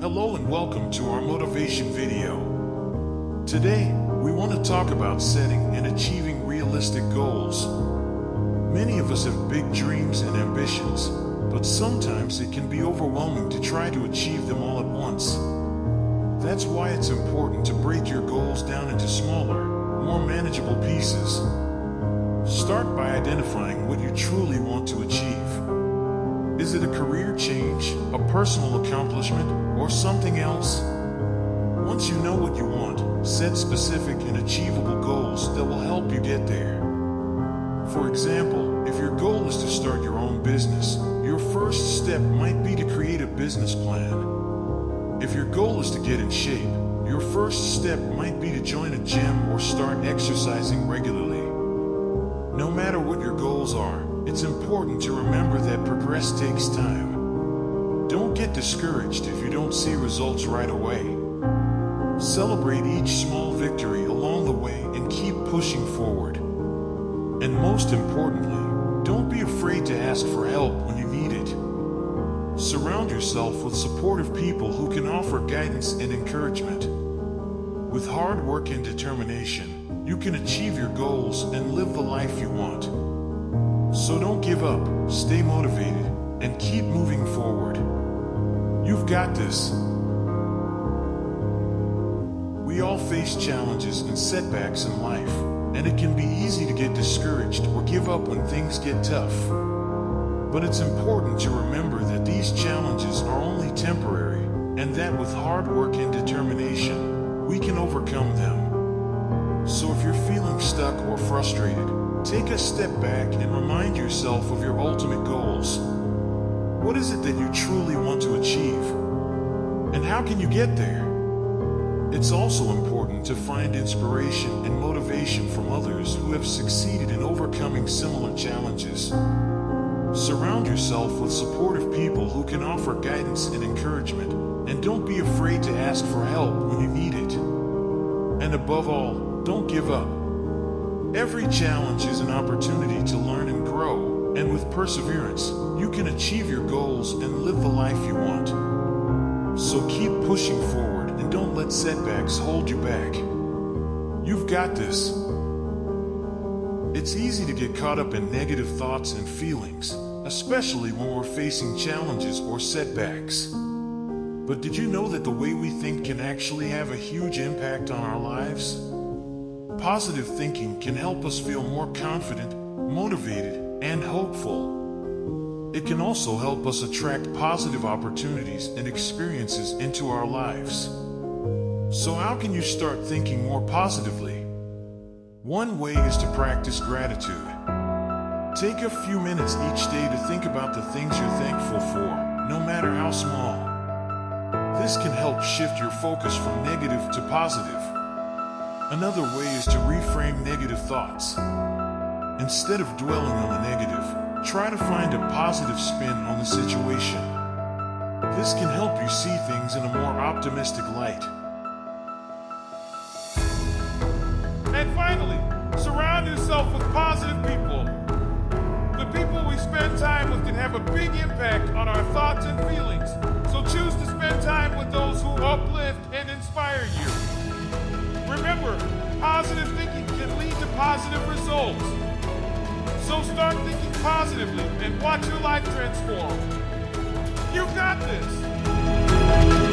Hello and welcome to our motivation video. Today, we want to talk about setting and achieving realistic goals. Many of us have big dreams and ambitions, but sometimes it can be overwhelming to try to achieve them all at once. That's why it's important to break your goals down into smaller, more manageable pieces. Start by identifying what you truly want to achieve. Is it a career change, a personal accomplishment, or something else? Once you know what you want, set specific and achievable goals that will help you get there. For example, if your goal is to start your own business, your first step might be to create a business plan. If your goal is to get in shape, your first step might be to join a gym or start exercising regularly. No matter what your goals are, it's important to remember that progress takes time. Don't get discouraged if you don't see results right away. Celebrate each small victory along the way and keep pushing forward. And most importantly, don't be afraid to ask for help when you need it. Surround yourself with supportive people who can offer guidance and encouragement. With hard work and determination, you can achieve your goals and live the life you want. So don't give up, stay motivated, and keep moving forward. You've got this. We all face challenges and setbacks in life, and it can be easy to get discouraged or give up when things get tough. But it's important to remember that these challenges are only temporary, and that with hard work and determination, we can overcome them. So if you're feeling stuck or frustrated, take a step back and remind yourself of your ultimate goals. What is it that you truly want to achieve? And how can you get there? It's also important to find inspiration and motivation from others who have succeeded in overcoming similar challenges. Surround yourself with supportive people who can offer guidance and encouragement, and don't be afraid to ask for help when you need it. And above all, don't give up. Every challenge is an opportunity to learn and grow, and with perseverance, you can achieve your goals and live the life you want. So keep pushing forward and don't let setbacks hold you back. You've got this. It's easy to get caught up in negative thoughts and feelings, especially when we're facing challenges or setbacks. But did you know that the way we think can actually have a huge impact on our lives? Positive thinking can help us feel more confident, motivated, and hopeful. It can also help us attract positive opportunities and experiences into our lives. So how can you start thinking more positively? One way is to practice gratitude. Take a few minutes each day to think about the things you're thankful for, no matter how small. This can help shift your focus from negative to positive. Another way is to reframe negative thoughts. Instead of dwelling on the negative, try to find a positive spin on the situation. This can help you see things in a more optimistic light. And finally, surround yourself with positive people. The people we spend time with can have a big impact on our thoughts and feelings. So choose to spend time with those who uplift and inspire you. Remember, positive thinking can lead to positive results. So start thinking positively and watch your life transform. You've got this.